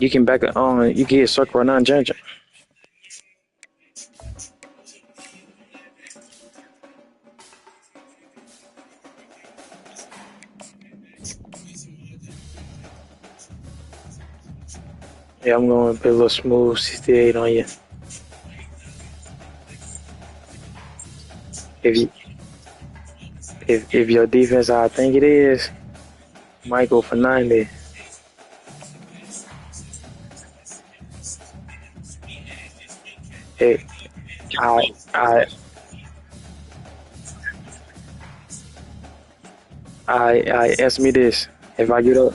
You can back it on. You can hit circle right now and change it. Yeah, I'm going to put a little smooth 68 on you. If your defense, I think it is, might go for 90. Hey, I ask me this. If I get up,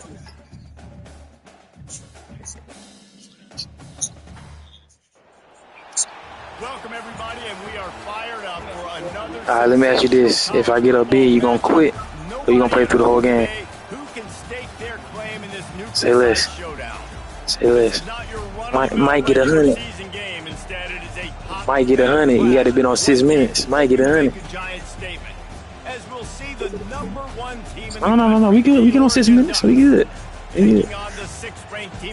Welcome everybody, and we are fired up for another. all right, let me ask you this. If I get up big, you gonna quit or you gonna play through the whole game? Who can stake their claim in this new Say less. showdown? Say less. Might get 100. Might get 100. You got to be on 6 minutes. Might get 100. As we'll see the #1 team in No. We good. We get on 6 minutes. We good. We good.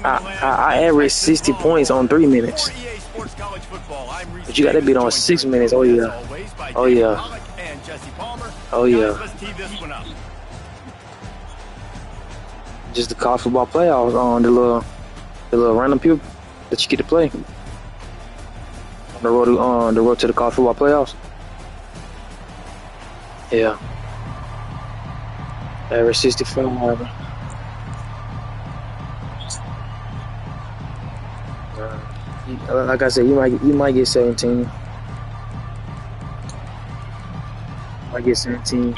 I average 60 points on 3 minutes. But you got to be on 6 minutes. Oh yeah. Oh yeah. Oh yeah. Just the college football playoffs on the little random people that you get to play on the road to the college football playoffs. Yeah. Average 65. Like I said, you might get 17. Might get 17.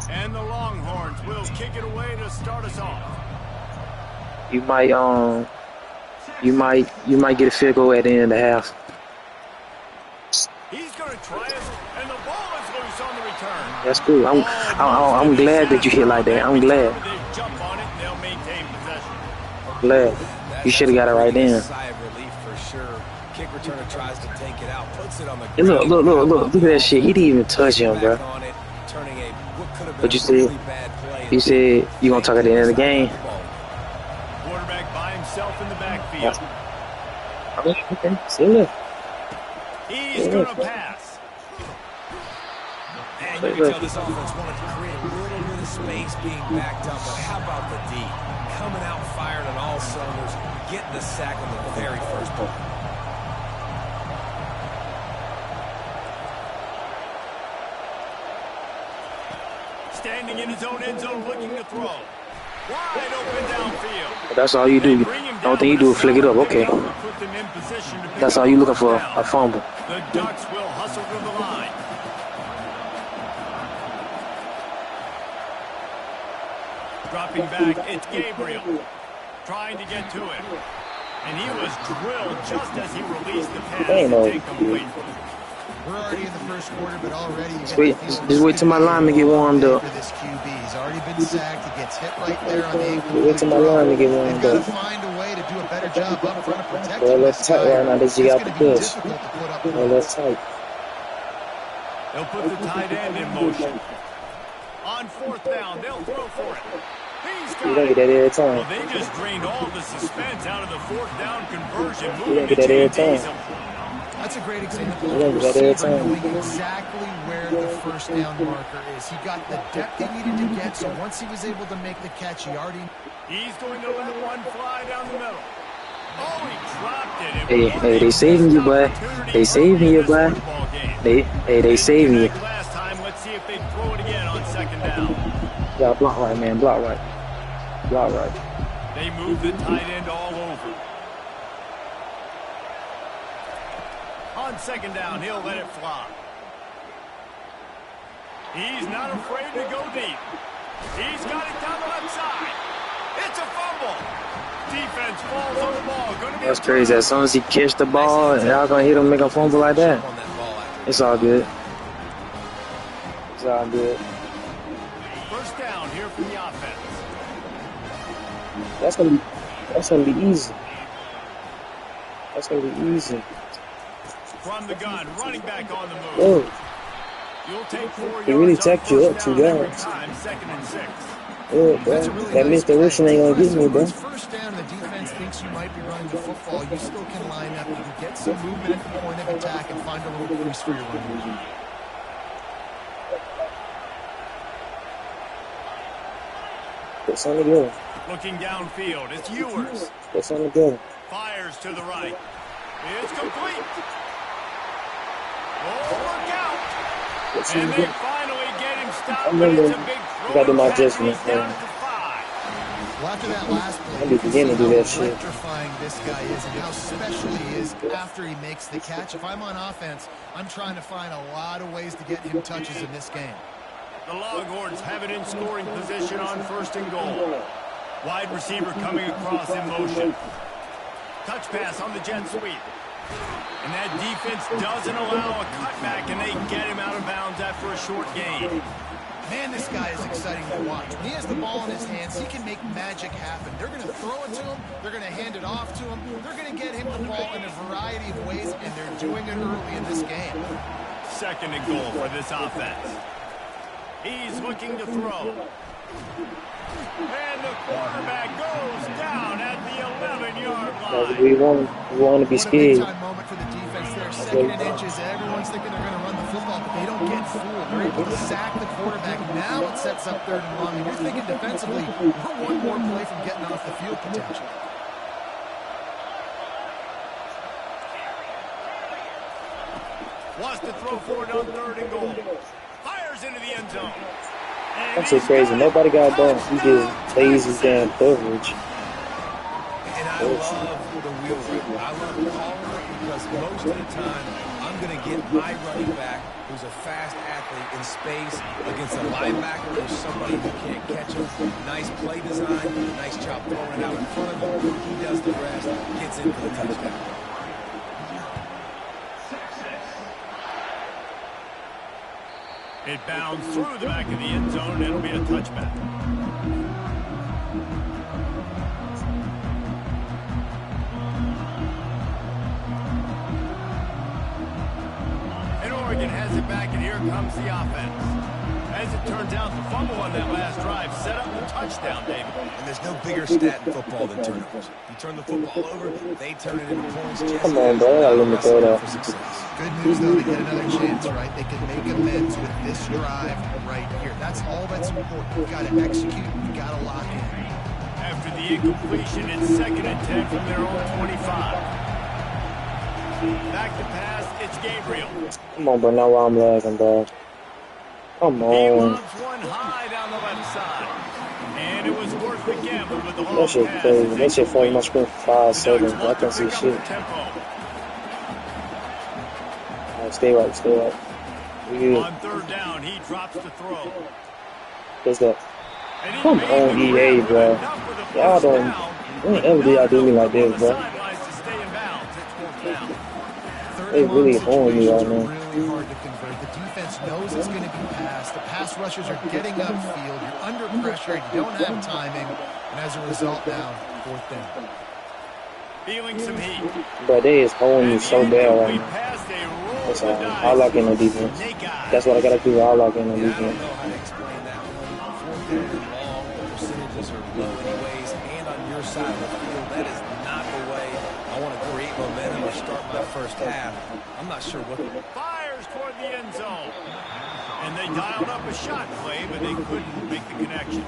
And the Longhorns will kick it away to start us off. You might get a field goal at the end of the half. He's going to try it, and the ball is loose on the return. That's cool. I'm glad that you hit like that. I'm glad. They jump on it, and they'll maintain possession. I'm glad. You should have got it right then. Sigh of relief for sure. Kick returner tries to take it out, puts it on the Hey, look at that shit. He didn't even touch him, bro. But you said you gonna talk at the end of the game. Quarterback by himself in the backfield. Okay, see you. He's going to pass. And you can tell this offense wanted to create a little bit of space being backed up, but how about the D? Coming out firing on all cylinders, getting the sack on the very first play. Standing in his own end zone looking to throw. Wide open downfield. That's all you do. The only thing you do is flick it up. Okay. That's all you looking for, a fumble. The Ducks will hustle to the line. Dropping back, it's Gabriel. Trying to get to it. And he was drilled just as he released the pass. Incomplete. We're already in the first quarter, but already just wait till my lineman get warmed up. This QB, he's already been sacked. He gets hit right there on the ankle. Wait till my lineman get warmed up. They've got to find a way to do a better job up front of protecting Well, this let's tight guy. right now. They just got the push. Well, Well, let's tight. They'll put the tight end in motion. On 4th down, they'll throw for it. He's You got don't it. get that every time. Well, they just drained all the suspense out of the 4th down conversion. You don't get that every time. that's a great example Yeah, of you a got every receiver time. knowing exactly where the first down marker is. He got the depth he needed to get, so once he was able to make the catch, he already... He's going to let one fly down the middle. Oh, he dropped it. Hey, they saving you, boy. They saving you, boy. They saving you. Last time, let's see if they throw it again on 2nd down. Yeah, block right, man. Block right. Block right. They move the tight end all over. On second down, he'll let it fly. He's not afraid to go deep. He's got it down the left side. It's a fumble. Defense falls on the ball. That's crazy. As soon as he catch the ball, y'all gonna hit him make a fumble like that. It's all good. It's all good. First down here from the offense. That's gonna be easy. That's gonna be easy. From the gun, running back on the move. Oh. You'll take 4 yards. He really tacked you up 2 yards. Second and 6. Oh, bro. That misdirection ain't gonna get me, bro. First down, the defense thinks you might be running the football. You still can line up. You can get some movement at the point of attack and find a little crease for your running. It's on the go. Looking downfield, it's Ewers. It's on the go. Fires to the right. It's complete. Oh, look out. And they finally get him stopped. I remember. It's a big I gotta do my adjustment. down to 5. Well, after that last play, I be beginning to do that shit. electrifying this guy is and how special he is after he makes the catch. If I'm on offense, I'm trying to find a lot of ways to get him touches in this game. The Longhorns have it in scoring position on first and goal. Wide receiver coming across in motion. Touch pass on the jet sweep. And that defense doesn't allow a cutback, and they get him out of bounds after a short gain. Man, this guy is exciting to watch. When he has the ball in his hands, he can make magic happen. They're going to throw it to him. They're going to hand it off to him. They're going to get him the ball in a variety of ways, and they're doing it early in this game. Second and goal for this offense. He's looking to throw. And the quarterback goes down at the 11-yard line. We want to be scared. What a big-time moment for the defense there. Second and inches. Everyone's thinking they're going to run the football, but they don't get fooled. They're able to sack the quarterback. Now it sets up third and long. And you're thinking defensively, we're one more play from getting off the field potential. Wants to throw forward on third and goal. Fires into the end zone. That's so crazy. Nobody got a ball. He just plays his damn coverage. And I love the wheel route. I love calling it because most of the time, I'm going to get my running back, who's a fast athlete, in space against a linebacker or somebody who can't catch him. Nice play design, nice job throwing it out in front of him. He does the rest, gets in for the touchdown. It bounds through the back of the end zone, and it'll be a touchback. And Oregon has it back, and here comes the offense. As it turns out, the fumble on that last drive set up the touchdown, David. And there's no bigger stat in football than turnovers. You turn the football over, they turn it into points. Come on, bro. I let me throw that. Good news, though, to get another chance, right? They can make amends with this drive right here. That's all that's important. You've got to execute. You've got to lock in. After the incompletion, it's second and 10 from their own 25. Back to pass, it's Gabriel. Come on, bro. Now I'm lagging, bro. Come He on. loves one high down the left side. And it was worth the gamble with the long That shit pass. crazy. That shit falling my screen for 5 seconds. I can't see shit. Right, stay right, stay right. On third down, he drops the throw. What's that? And he Come made on, the EA, grab, bro. enough for the Y'all first don't. down. When ever do y'all do me like this, bro? Sidelines to stay in bounds. It's fourth down. They really holding me right now. Really hard to convert. The defense knows it's going to be passed. The pass rushers are getting upfield. You're under pressure. You don't have timing. And as a result now, fourth down. Feeling some heat. But they is holding me so bad right now. Pass, they roll That's the all. dice. I lock in on defense. That's what I gotta do. I lock in on Yeah, I don't defense. know how to explain that one. Fourth down and long, the percentages are low anyways, and on your side of the field, that is not the way I want to create momentum or start my first half. I'm not sure what Fires toward the end zone. And they dialed up a shot play, but they couldn't make the connection.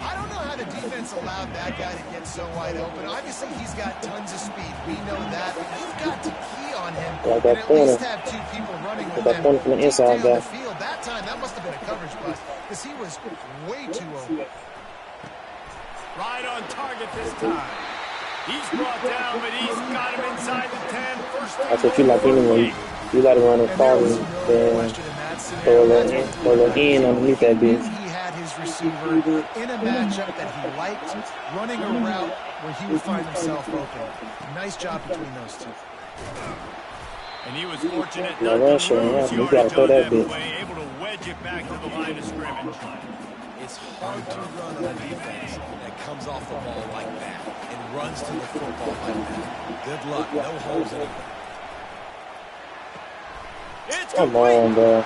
I don't know how the defense allowed that guy to get so wide open. Obviously, he's got tons of speed. We know that. But you've got to key on him Like and that at corner. least have two people running with That him. corner from the inside down guy. the field. That time, that must have been a coverage bust because he was way too open. Right on target this time. He's brought down, but he's got him inside the 10. First That's what you like anyway. You got to run it farther than throw a in underneath that bitch. He had his receiver in a matchup that he liked, running a route where he would find himself open. Nice job between those two. And he was fortunate not to lose yardage on that way, able to wedge it back to the line of scrimmage. It's hard to run on a defense that comes off the ball like that and runs to the football like that. Good luck. No holes anywhere. Come on, bro.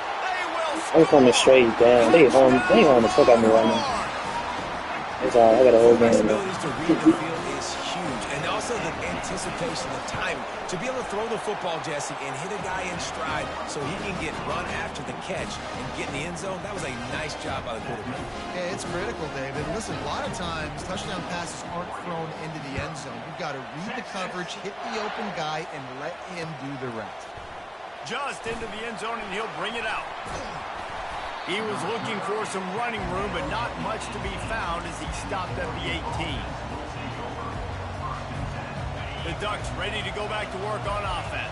I'm coming straight down. They on the fuck out of me right now. It's all right. I got a whole game. Abilities to read the field is huge, and also the anticipation, the time to be able to throw the football, Jesse, and hit a guy in stride so he can get run after the catch and get in the end zone. That was a nice job by the quarterback. Yeah, it's critical, David. Listen, a lot of times touchdown passes aren't thrown into the end zone. You've got to read the coverage, hit the open guy, and let him do the rest. Just into the end zone, and he'll bring it out. He was looking for some running room, but not much to be found as he stopped at the 18. The Ducks ready to go back to work on offense.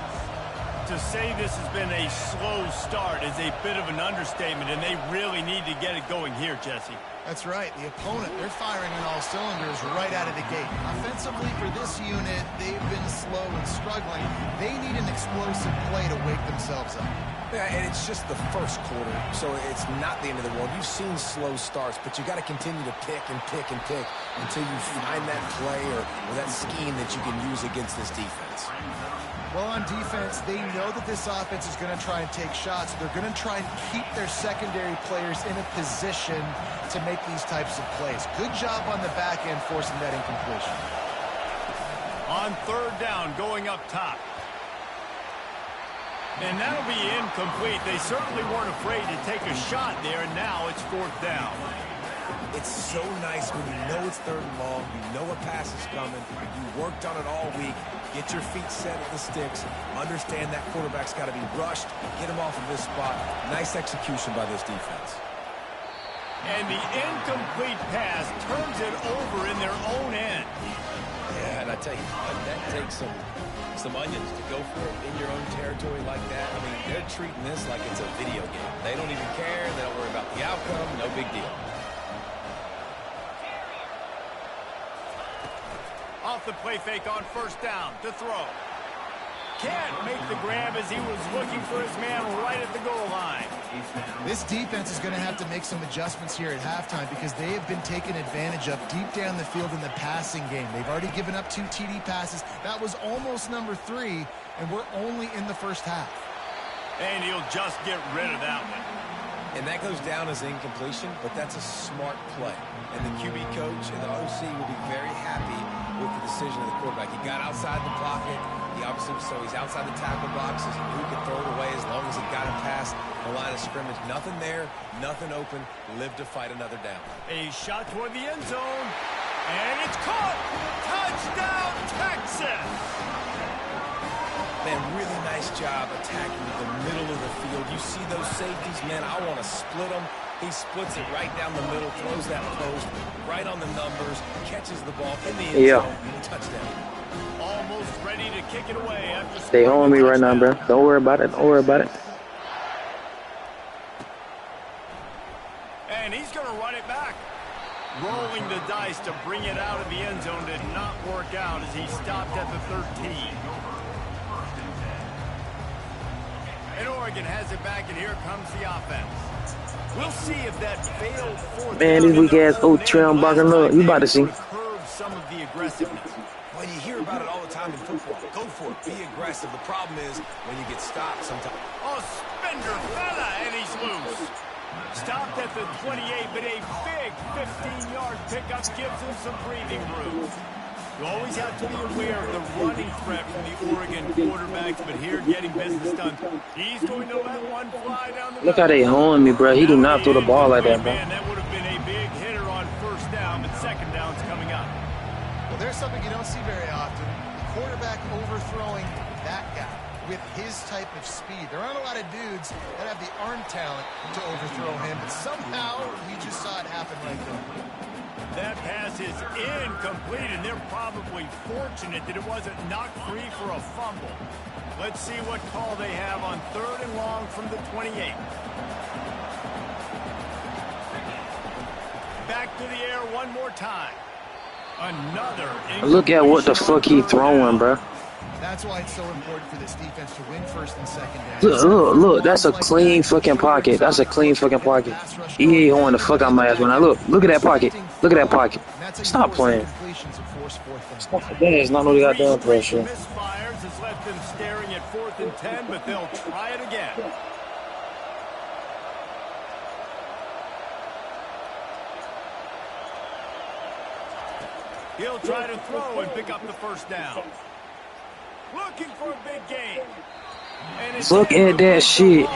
To say this has been a slow start is a bit of an understatement, and they really need to get it going here, Jesse. That's right. The opponent, they're firing on all cylinders right out of the gate. Offensively for this unit, they've been slow and struggling. They need an explosive play to wake themselves up. Yeah, and it's just the first quarter, so it's not the end of the world. You've seen slow starts, but you got to continue to pick and pick and pick until you find that play or that scheme that you can use against this defense. Well, on defense, they know that this offense is going to try and take shots. They're going to try and keep their secondary players in a position to make these types of plays. Good job on the back end forcing that incompletion. On third down, going up top. And that'll be incomplete. They certainly weren't afraid to take a shot there, and now it's fourth down. It's so nice when you know it's third and long, you know a pass is coming, you worked on it all week, get your feet set at the sticks, understand that quarterback's got to be rushed, get him off of this spot. Nice execution by this defense. And the incomplete pass turns it over in their own end. Yeah, and I tell you what, that takes some onions to go for it in your own territory like that. I mean, they're treating this like it's a video game. They don't even care. They don't worry about the outcome. No big deal. Off the play fake on first down to throw. Can't make the grab as he was looking for his man right at the goal line. This defense is going to have to make some adjustments here at halftime because they have been taken advantage of deep down the field in the passing game. They've already given up 2 TD passes. That was almost number 3, and we're only in the first half. And he'll just get rid of that one. And that goes down as incompletion, but that's a smart play. And the QB coach and the OC will be very happy with the decision of the quarterback. He got outside the pocket. He obviously, so he's outside the tackle boxes. He knew he could throw it away as long as he got it past the line of scrimmage. Nothing there, nothing open. Live to fight another down. A shot toward the end zone. And it's caught. Touchdown, Texas. Man, really nice job attacking the middle of the field. You see those safeties, man, I want to split them. He splits it right down the middle, throws that post, right on the numbers, catches the ball in the end zone, touchdown. Almost ready to kick it away after stay on me right now, bro. Don't worry about it. Don't worry about it. And he's going to run it back. Rolling the dice to bring it out of the end zone did not work out as he stopped at the 13. And Oregon has it back, and here comes the offense. We'll see if that failed fourth. Man, this weak ass Trail barking up. You about to see. Curb some of the aggressiveness. When you hear about it all the time in football, go for it, be aggressive. The problem is when you get stopped sometimes. Oh, Spender fella, and he's loose. Stopped at the 28, but a big 15-yard pickup gives him some breathing room. You always have to be aware of the running threat from the Oregon quarterbacks, but here getting business done. He's going to let one fly down the Look how they hoeing me, bro. He do not throw the ball like that, bro. Man, that would have been a big hitter on first down, but second down's coming up. Well, there's something you don't see very often. The quarterback overthrowing that guy with his type of speed. There aren't a lot of dudes that have the arm talent to overthrow him, but somehow we just saw it happen right there. That pass is incomplete, and they're probably fortunate that it wasn't knocked free for a fumble. Let's see what call they have on 3rd and long from the 28. Back to the air one more time. Another. Look at what the fuck he throwing, bro. That's why it's so important for this defense to win 1st and 2nd Look, down. look, that's a clean fucking pocket. That's a clean fucking pocket. He ain't on the fuck out my ass when I look. Look at that pocket. Look at that pocket. Stop playing. Stop. That is not no goddamn pressure. Misfires has left them staring at 4th and 10, but they'll try it again. He'll try to throw and pick up the 1st down. Looking for a big gain. Look at that shit.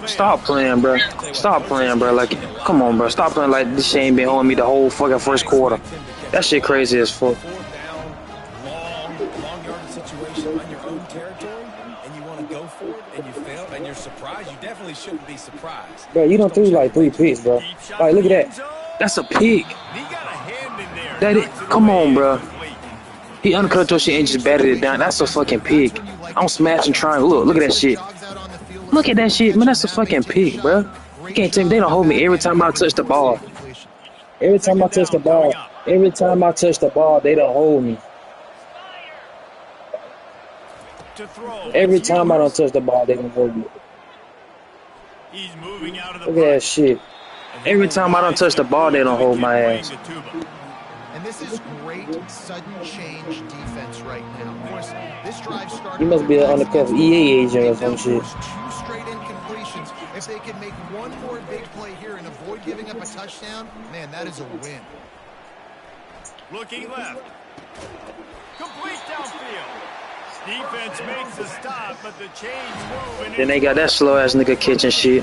Stop playing, bro. Stop playing, bro. Like, come on, bro. Stop playing like this shit ain't been on me the whole fucking 1st quarter. That shit crazy as fuck. 4th down, long yardage situation on your own territory, and you want to go for it, and you fail, and you're surprised. You definitely shouldn't be surprised. Bro, you don't threw like 3 picks, bro. Like, look at that. That's a pick. That it. Come on, bro. He undercut your shit and just batted it down. That's a fucking pick. I'm smashing triangle. Look at that shit. Look at that shit, man. That's a fucking pick, bro. You can't tell me they don't hold me every time I touch the ball. Every time I touch the ball, they don't hold me. Every time I don't touch the ball, they don't hold me. Look at that shit. Every time I don't touch the ball, they don't hold my ass. And this is great sudden change defense right now. Of course, this drive started. You must be an undercover EA agent or some shit. 2 straight incompletions. If they can make one more big play here and avoid giving up a touchdown, man, that is a win. Looking left. Complete downfield. Defense makes a stop, but the chains move. Then they got that slow ass nigga catching shit.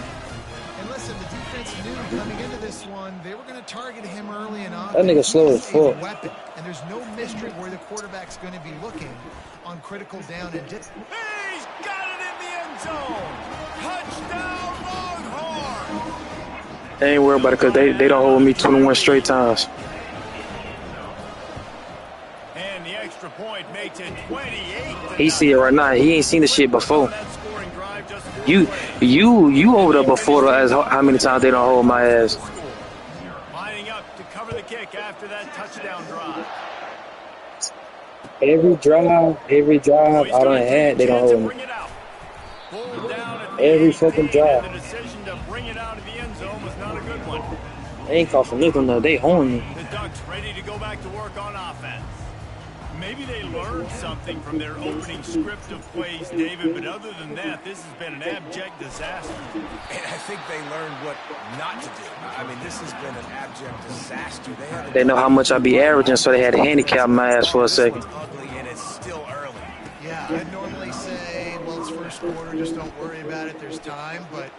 And listen, the defense knew coming into this one they were going to target him early enough. That nigga slow as fuck. And there's no mystery where the quarterback's going to be looking on critical down and he's got it in the end zone. Touchdown, Longhorn. They ain't worried about it because they don't hold me 21 straight times. And the extra point makes it 28. He see it right now. He ain't seen the shit before. You over there before as how many times they don't hold my ass. Lining up to cover the kick after that touchdown drive. Every drive I done had, they don't hold me. Every fucking drive. The decision to bring it out of the end zone was not a good one. They ain't call for nothing though. They holding me. The Ducks ready to go back to work on offense. Maybe they learned something from their opening script of plays, David, but other than that, this has been an abject disaster. And I think they learned what not to do. I mean, this has been an abject disaster. They know how much I be averaging, so they had to handicap my ass for a second. Ugly, and it's still early. Yeah, I'd normally say, well, it's 1st quarter, just don't worry about it, there's time, but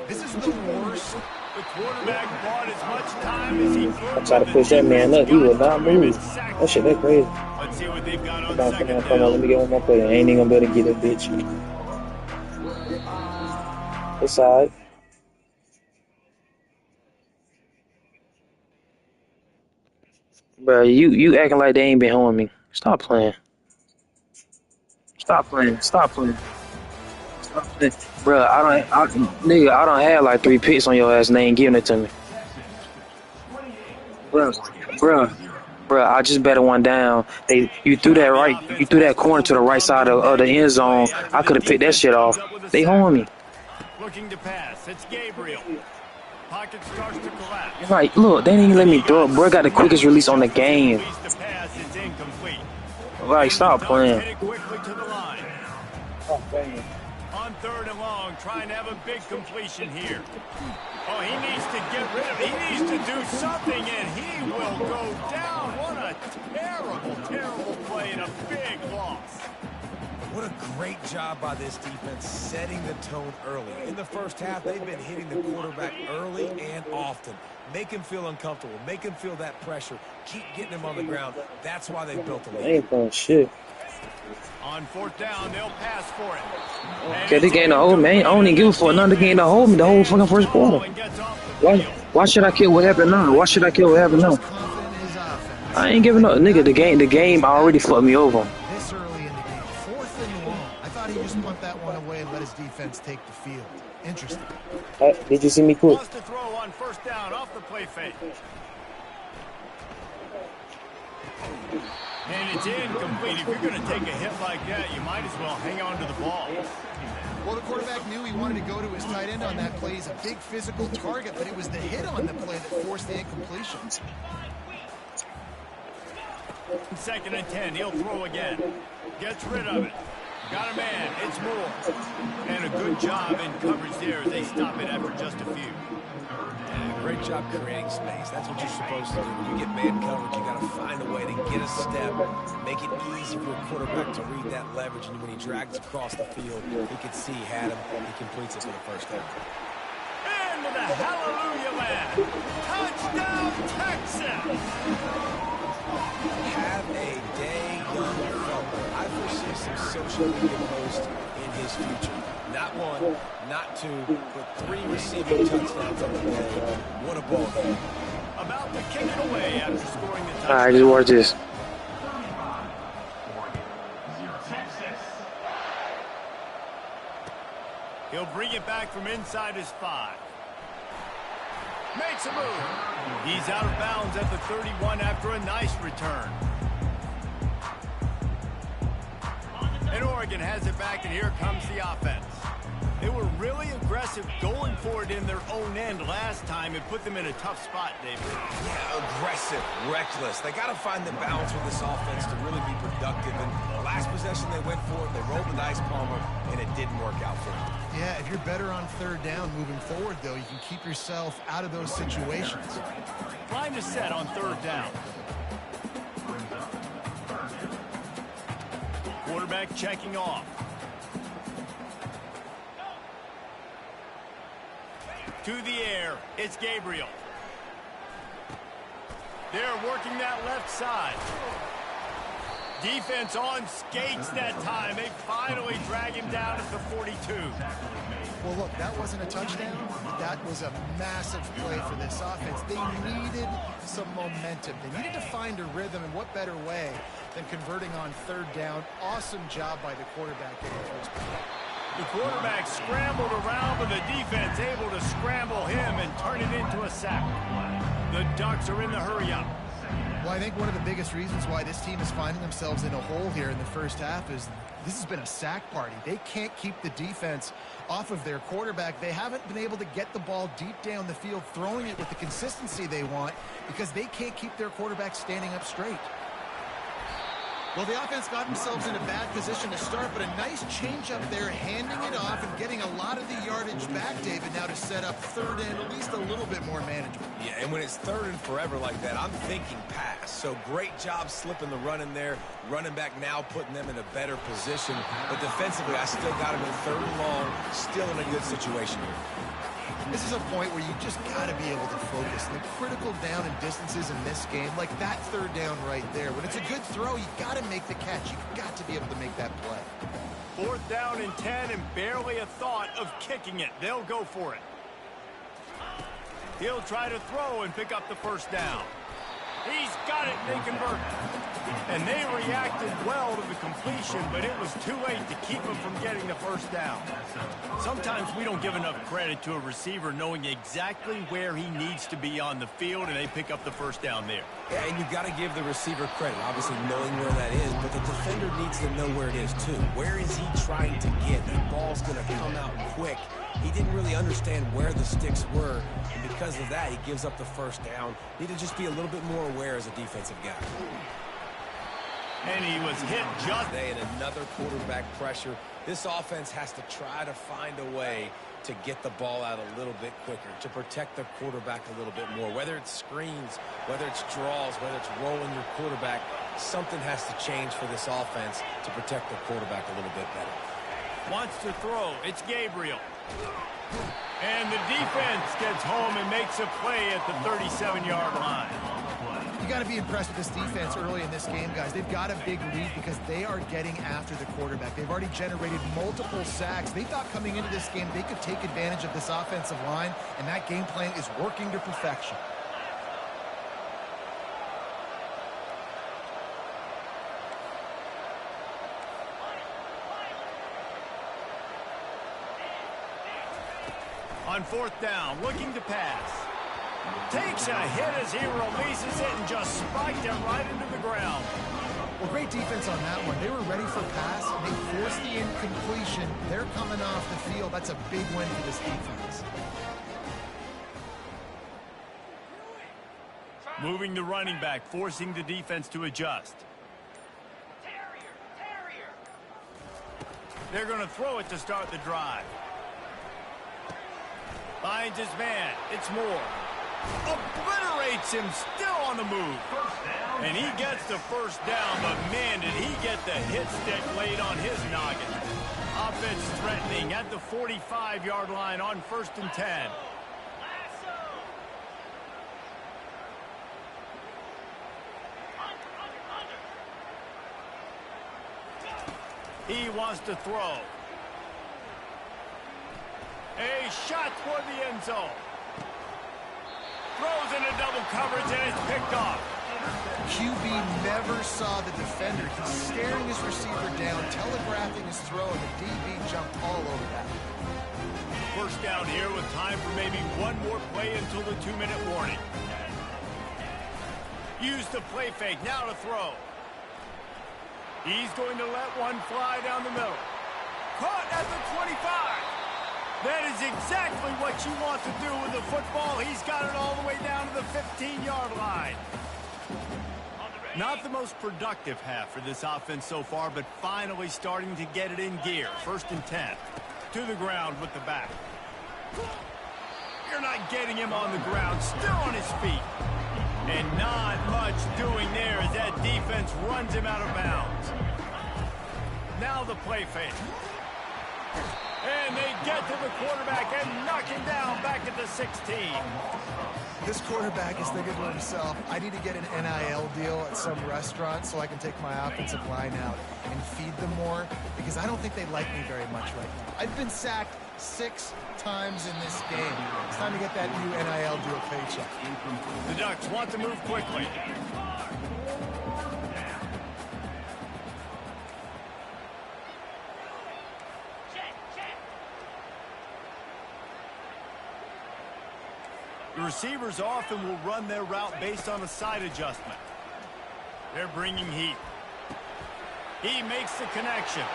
this is the worst. The quarterback bought as much time as he could. I try to push that man up, he will not move. That shit, that crazy. Let's see what they've got on Come on, let me get one more play. I ain't even gonna be able to get that bitch. It's alright. Bro, you acting like they ain't been holding me. Stop playing. Stop playing. Bro, I don't have like 3 picks on your ass and they ain't giving it to me. Bro, I just betted one down. You threw that corner to the right side of the end zone. I could have picked that shit off. They holding me. Looking to pass. It's Gabriel. Pocket starts to collapse. Like, look, they didn't even let me throw it. Bro got the quickest release on the game. Like, stop playing. On 3rd and long, trying to have a big completion here. Oh, he needs to get rid of it. He needs to do something, and he will go down. What a terrible play and a big loss. What a great job by this defense setting the tone early. In the 1st half, they've been hitting the quarterback early and often. Make him feel uncomfortable. Make him feel that pressure. Keep getting him on the ground. That's why they built the lead. They ain't playing shit. On 4th down, they'll pass for it. Okay, they gained the hold, man. I don't even give a fuck. None of the game to hold me the whole fucking 1st quarter. Why should I care what happened now? I ain't giving up, nigga. The game already fucked me over. 4th and long. I thought he just punt that one away and let his defense take the field. Interesting. Hey, did you see me cook? Wants to throw on 1st down off the play fake. And it's incomplete. If you're going to take a hit like that, you might as well hang on to the ball. Well, the quarterback knew he wanted to go to his tight end on that play. He's a big physical target, but it was the hit on the play that forced the incompletion. 2nd and 10. He'll throw again. Gets rid of it. Got a man. It's Moore. And a good job in coverage there as they stop it after just a few. Great job creating space. That's what you're supposed to do. When you get man coverage, you got to find a way to get a step, make it easy for a quarterback to read that leverage, and when he drags across the field, he could see he had him, and he completes it for the 1st down. Into the hallelujah land. Touchdown, Texas! Have a day, young fella. I foresee some social media posts in his future. Not 1, not 2, but 3 receiving touchdowns on the day. What a ball game. About to kick it away after scoring the touchdown. All right, just watch this. He'll bring it back from inside his 5. Makes a move. He's out of bounds at the 31 after a nice return. And Oregon has it back, and here comes the offense. They were really aggressive going for it in their own end last time and put them in a tough spot, David. Yeah, aggressive, reckless. They got to find the balance with this offense to really be productive. And the last possession they went for it, they rolled the dice, Palmer, and it didn't work out for them. Yeah, if you're better on 3rd down moving forward, though, you can keep yourself out of those situations. Line is set on 3rd down. Quarterback checking off. To the air, it's Gabriel. They're working that left side. Defense on skates that time. They finally drag him down at the 42. Well, look, that wasn't a touchdown. That was a massive play for this offense. They needed some momentum. They needed to find a rhythm, and what better way than converting on 3rd down. Awesome job by the quarterback getting to his point. The quarterback scrambled around, but the defense able to scramble him and turn it into a sack. The Ducks are in the hurry-up. Well, I think one of the biggest reasons why this team is finding themselves in a hole here in the 1st half is this has been a sack party. They can't keep the defense off of their quarterback. They haven't been able to get the ball deep down the field, throwing it with the consistency they want because they can't keep their quarterback standing up straight. Well, the offense got themselves in a bad position to start, but a nice change up there, handing it off and getting a lot of the yardage back, David, now to set up 3rd and at least a little bit more manageable. Yeah, and when it's 3rd and forever like that, I'm thinking pass. So great job slipping the run in there. Running back now putting them in a better position. But defensively, I still got him in 3rd and long, still in a good situation here. This is a point where you just got to be able to focus. The critical down and distances in this game, like that 3rd down right there. When it's a good throw, you got to make the catch. You've got to be able to make that play. 4th down and 10 and barely a thought of kicking it. They'll go for it. He'll try to throw and pick up the 1st down. He's got it, and they convert. And they reacted well to the completion, but it was too late to keep him from getting the 1st down. Sometimes we don't give enough credit to a receiver knowing exactly where he needs to be on the field, and they pick up the 1st down there. Yeah, and you've got to give the receiver credit, obviously knowing where that is, but the defender needs to know where it is too. Where is he trying to get? That ball's going to come out quick. He didn't really understand where the sticks were, and because of that, he gives up the 1st down. Need to just be a little bit more aware as a defensive guy. And he was hit just today in another quarterback pressure. This offense has to try to find a way to get the ball out a little bit quicker, to protect the quarterback a little bit more. Whether it's screens, whether it's draws, whether it's rolling your quarterback, something has to change for this offense to protect the quarterback a little bit better. Wants to throw. It's Gabriel. And the defense gets home and makes a play at the 37-yard line. You got to be impressed with this defense early in this game, guys. They've got a big lead because they are getting after the quarterback. They've already generated multiple sacks. They thought coming into this game they could take advantage of this offensive line, and that game plan is working to perfection. On fourth down, looking to pass. Takes a hit as he releases it and just spiked it right into the ground. Well, great defense on that one. They were ready for pass. They forced the incompletion. They're coming off the field. That's a big win for this defense. Moving the running back, forcing the defense to adjust. They're going to throw it to start the drive. Finds his man. It's Moore. Obliterates him, still on the move. And he gets the first down, but man, did he get the hit stick laid on his noggin. Offense threatening at the 45-yard line on 1st and 10. He wants to throw. A shot toward the end zone. Throws into double coverage and it's picked off. QB never saw the defender. He's staring his receiver down, telegraphing his throw, and the DB jumped all over that. First down here with time for maybe one more play until the 2-minute warning. Use the play fake, now to throw. He's going to let one fly down the middle. Caught at the 25. That is exactly what you want to do with the football. He's got it all the way down to the 15-yard line. Not the most productive half for this offense so far, but finally starting to get it in gear. 1st and 10. To the ground with the back. You're not getting him on the ground. Still on his feet. And not much doing there as that defense runs him out of bounds. Now the play fake. And they get to the quarterback and knock him down back at the 16. This quarterback is thinking to himself, I need to get an NIL deal at some restaurant so I can take my offensive line out and feed them more, because I don't think they like me very much right now. I've been sacked 6 times in this game. It's time to get that new NIL deal paycheck. The Ducks want to move quickly. The receivers often will run their route based on a side adjustment. They're bringing heat. He makes the connection.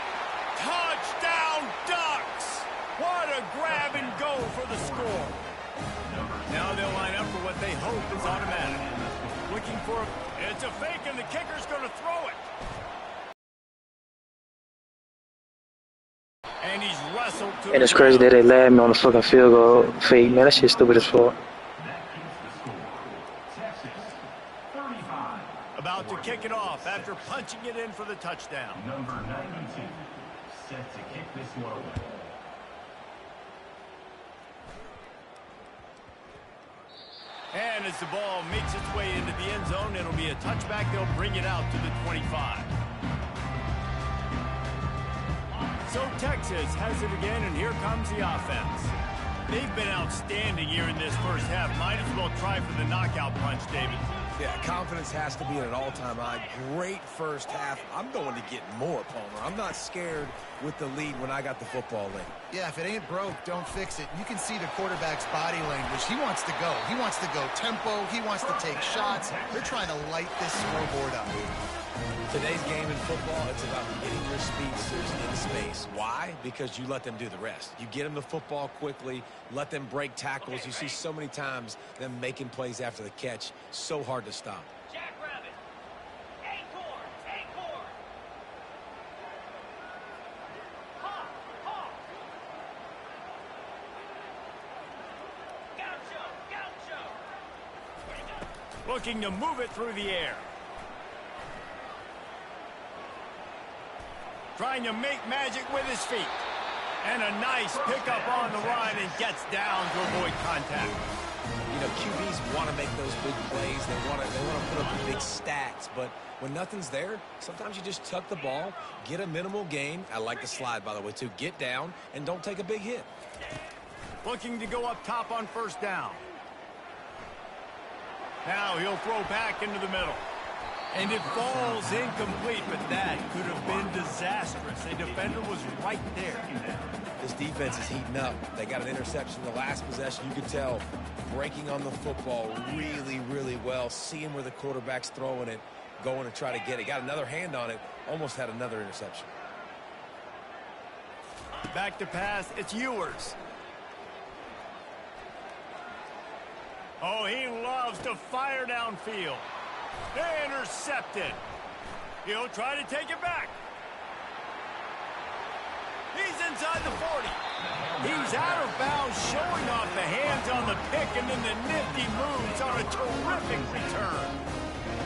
Touchdown, Ducks! What a grab and go for the score. Now they'll line up for what they hope is automatic. Looking for a... It's a fake, and the kicker's going to throw it. And he's wrestled to... And it's crazy that they laughed me on the fucking field goal fake, man. That shit's stupid as fuck. About to kick it off after punching it in for the touchdown. Number 92, set to kick this one away. And as the ball makes its way into the end zone, it'll be a touchback. They'll bring it out to the 25. So Texas has it again, and here comes the offense. They've been outstanding here in this first half. Might as well try for the knockout punch, David. Yeah, confidence has to be at an all-time high. Great first half. I'm going to get more, Palmer. I'm not scared with the lead when I got the football late. Yeah, if it ain't broke, don't fix it. You can see the quarterback's body language. He wants to go. He wants to go tempo. He wants to take shots. They're trying to light this scoreboard up. Today's game in football, it's about getting your speedsters in space. Why? Because you let them do the rest. You get them the football quickly, let them break tackles. You see so many times them making plays after the catch. So hard to stop. Jackrabbit. Acorn. Acorn. Hawk. Hawk. Gaucho. Gaucho. Looking to move it through the air. Trying to make magic with his feet. And a nice pickup on the run and gets down to avoid contact. You know, QBs want to make those big plays. They want to put up the big stats. But when nothing's there, sometimes you just tuck the ball, get a minimal gain. I like the slide, by the way, too. Get down and don't take a big hit. Looking to go up top on first down. Now he'll throw back into the middle. And it falls incomplete, but that could have been disastrous. A defender was right there. This defense is heating up. They got an interception in the last possession. You could tell breaking on the football really, really well, seeing where the quarterback's throwing it, going to try to get it. Got another hand on it, almost had another interception. Back to pass, it's Ewers. Oh, he loves to fire downfield. Intercepted. He'll try to take it back. He's inside the 40. He's out of bounds, showing off the hands on the pick, and then the nifty moves on a terrific return.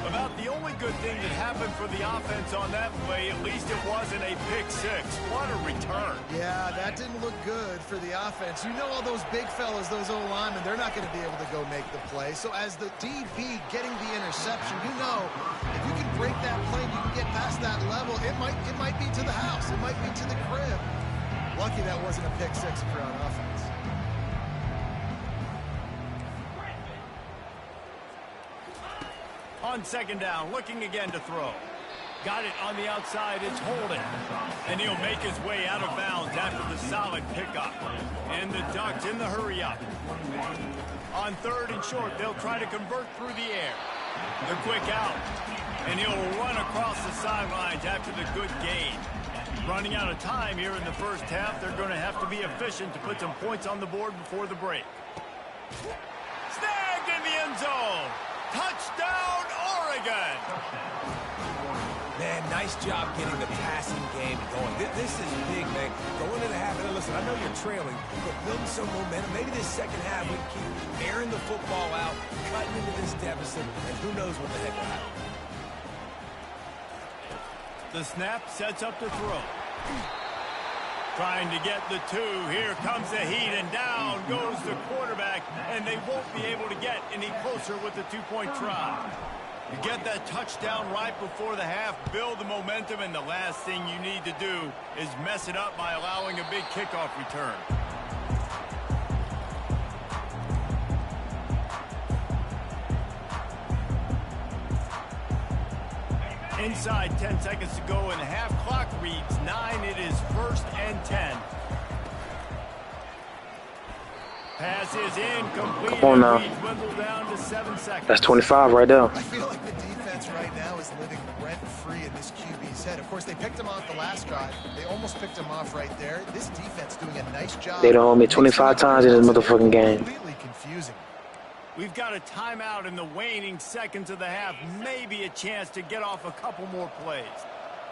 About the only good thing that happened for the offense on that play, at least it wasn't a pick six. What a return. Yeah, that didn't look good for the offense. You know all those big fellas, those O-linemen, they're not going to be able to go make the play. So as the DB getting the interception, you know if you can break that plane, you can get past that level, it might be to the house. It might be to the crib. Lucky that wasn't a pick six for on offense. On second down, looking again to throw. Got it on the outside, it's Holden. And he'll make his way out of bounds after the solid pickup. And the Ducks in the hurry up. On third and short, they'll try to convert through the air. The quick out. And he'll run across the sidelines after the good gain. Running out of time here in the first half, they're going to have to be efficient to put some points on the board before the break. Snagged in the end zone. Touchdown, Oregon! Man, nice job getting the passing game going. This is big, man. Going into the half, and listen, I know you're trailing, but building some momentum. Maybe this second half we can keep airing the football out, cutting into this deficit, and who knows what the heck will happen. The snap sets up to throw. Trying to get the two. Here comes the heat, and down goes the quarterback, and they won't be able to get any closer with the two-point try. You get that touchdown right before the half, build the momentum, and the last thing you need to do is mess it up by allowing a big kickoff return. Inside 10 seconds to go, and the half clock reads 9. It is 1st and 10. Pass is incomplete. Come on now. Dwindled down to 7 seconds. That's 25 right there. I feel like the defense right now is living rent-free in this QB's head. Of course, they picked him off the last drive. They almost picked him off right there. This defense doing a nice job. They don't owe me 25 times in this motherfucking game. Completely confusing. We've got a timeout in the waning seconds of the half. Maybe a chance to get off a couple more plays.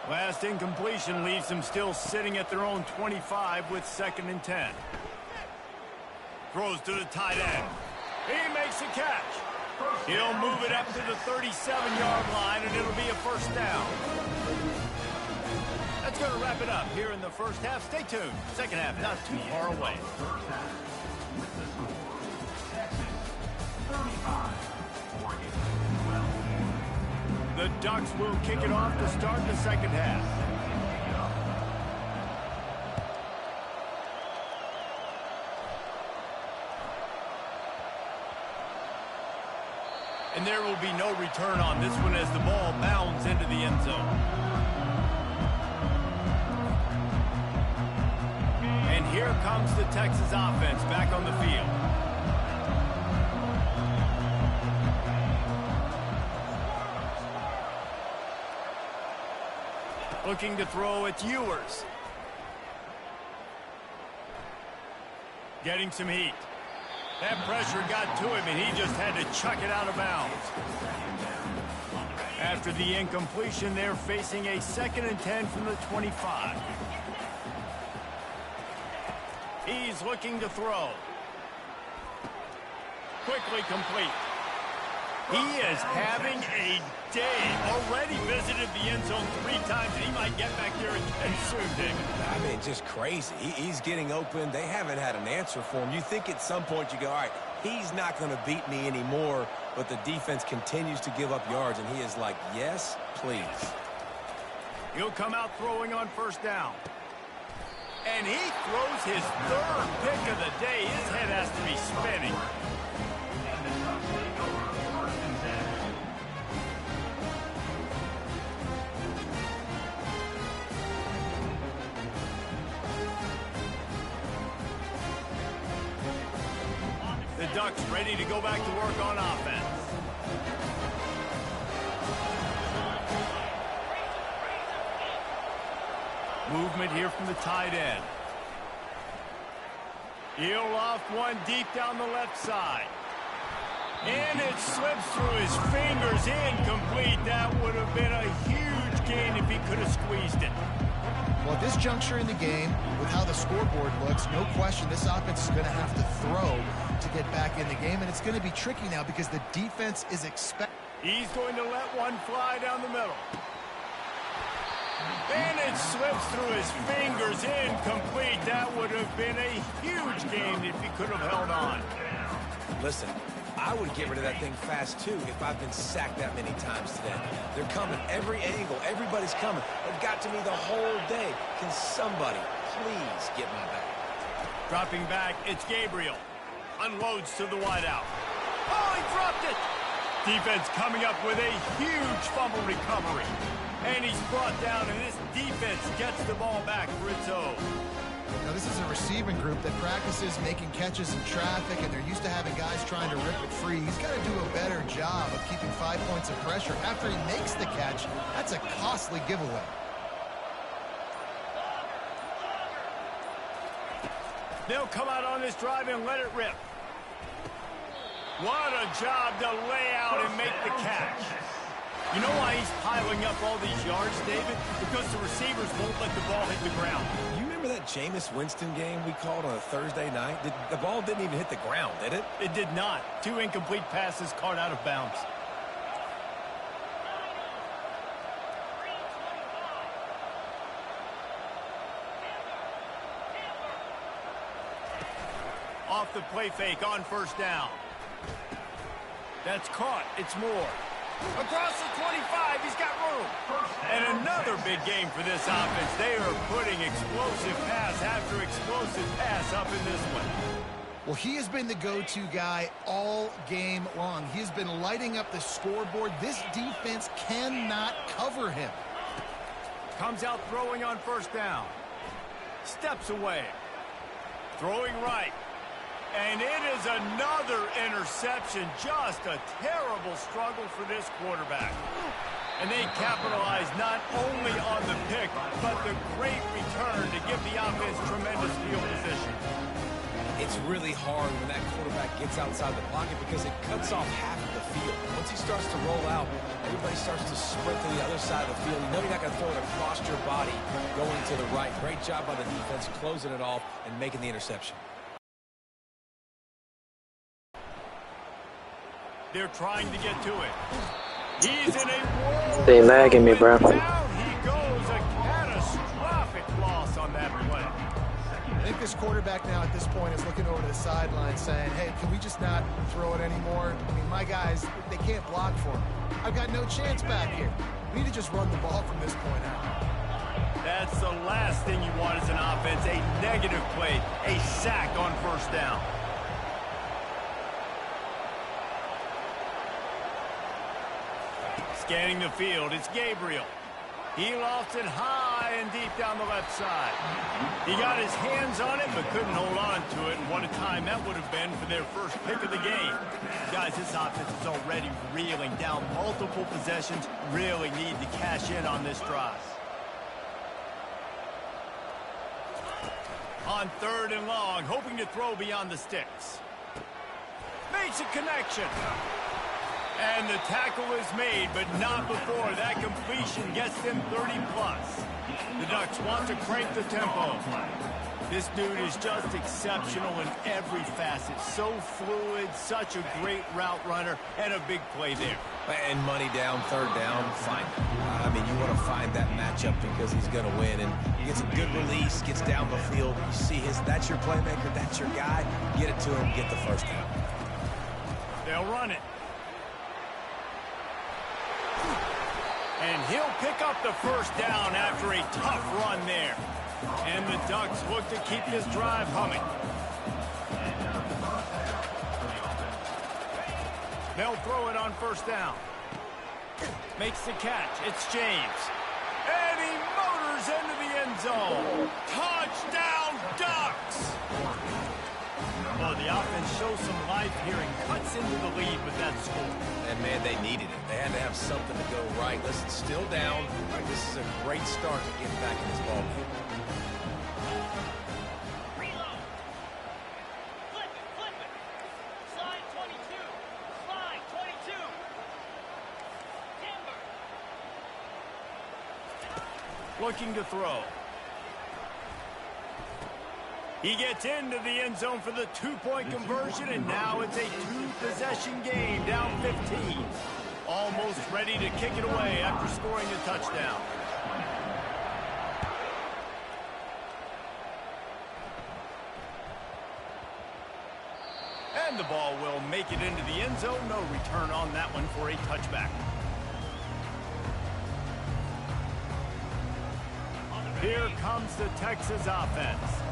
Last incompletion leaves them still sitting at their own 25 with 2nd and 10. Throws to the tight end. He makes the catch. He'll move it up to the 37-yard line, and it'll be a first down. That's going to wrap it up here in the first half. Stay tuned. Second half not too far away. The Ducks will kick it off to start the second half. And there will be no return on this one as the ball bounds into the end zone. And here comes the Texas offense back on the field. Looking to throw, it's Ewers. Getting some heat. That pressure got to him, and he just had to chuck it out of bounds. After the incompletion, they're facing a 2nd and 10 from the 25. He's looking to throw. Quickly complete. He is having a day. Already visited the end zone 3 times, and he might get back there again soon, David. I mean, just crazy. He's getting open. They haven't had an answer for him. You think at some point you go, all right, he's not going to beat me anymore, but the defense continues to give up yards, and he is like, yes, please. He'll come out throwing on first down. And he throws his 3rd pick of the day. His head has to be spinning. The Ducks ready to go back to work on offense. Movement here from the tight end. He'll loft one deep down the left side. And it slips through his fingers, incomplete. That would have been a huge gain if he could have squeezed it. Well, at this juncture in the game, with how the scoreboard looks, no question this offense is going to have to throw to get back in the game, and it's going to be tricky now because the defense is expecting. He's going to let one fly down the middle. And it slips through his fingers, incomplete. That would have been a huge gain if he could have held on. Listen, I would get rid of that thing fast, too, if I've been sacked that many times today. They're coming every angle. Everybody's coming. They've got to me the whole day. Can somebody please get my back? Dropping back, it's Gabriel. Unloads to the wideout. Oh, he dropped it! Defense coming up with a huge fumble recovery. And he's brought down, and this defense gets the ball back for its own. Now, this is a receiving group that practices making catches in traffic, and they're used to having guys trying to rip it free. He's got to do a better job of keeping 5 points of pressure. After he makes the catch, that's a costly giveaway. They'll come out on this drive and let it rip. What a job to lay out and make the catch. You know why he's piling up all these yards, David? Because the receivers won't let the ball hit the ground. You remember that Jameis Winston game we called on a Thursday night? The ball didn't even hit the ground, did it? It did not. 2 incomplete passes caught out of bounds. Off the play fake on first down. That's caught. It's Moore. Across the 25, he's got room. And another big game for this offense. They are putting explosive pass after explosive pass up in this one. Well, he has been the go-to guy all game long. He has been lighting up the scoreboard. This defense cannot cover him. Comes out throwing on first down. Steps away. Throwing right. And it is another interception. Just a terrible struggle for this quarterback. And they capitalize not only on the pick, but the great return to give the offense tremendous field position. It's really hard when that quarterback gets outside the pocket because it cuts off half of the field. Once he starts to roll out, everybody starts to sprint to the other side of the field. You know you're not going to throw it across your body going to the right. Great job by the defense closing it off and making the interception. They're trying to get to it. He's in a whirl. They lagging me, bro. Down he goes. A catastrophic loss on that play. I think this quarterback now at this point is looking over to the sideline saying, hey, can we just not throw it anymore? I mean, my guys, they can't block for him. I've got no chance back here. We need to just run the ball from this point out. That's the last thing you want as an offense, a negative play, a sack on first down. Scanning the field, it's Gabriel. He lofts it high and deep down the left side. He got his hands on it, but couldn't hold on to it. And what a time that would have been for their first pick of the game. Guys, this offense is already reeling down multiple possessions. Really need to cash in on this drive. On third and long, hoping to throw beyond the sticks. Makes a connection. And the tackle is made, but not before that completion gets them 30-plus. The Ducks want to crank the tempo. This dude is just exceptional in every facet. So fluid, such a great route runner, and a big play there. And money down, third down, find it. I mean, you want to find that matchup because he's going to win. And he gets a good release, gets down the field. You see that's your playmaker, that's your guy. Get it to him, get the first down. They'll run it. And he'll pick up the first down after a tough run there. And the Ducks look to keep this drive humming. They'll throw it on first down. Makes the catch. It's James. And he motors into the end zone. Touchdown, Ducks! Well, the offense shows some life life here and cuts into the lead with that score. And, man, they needed it. They had to have something to go right. Listen, still down. All right, this is a great start to get back in this ballgame. Reload. Flip it, flip it. Slide 22. Slide 22. Timber. Looking to throw. He gets into the end zone for the two-point conversion, and now it's a two-possession game, down 15. Almost ready to kick it away after scoring a touchdown. And the ball will make it into the end zone. No return on that one for a touchback. Here comes the Texas offense.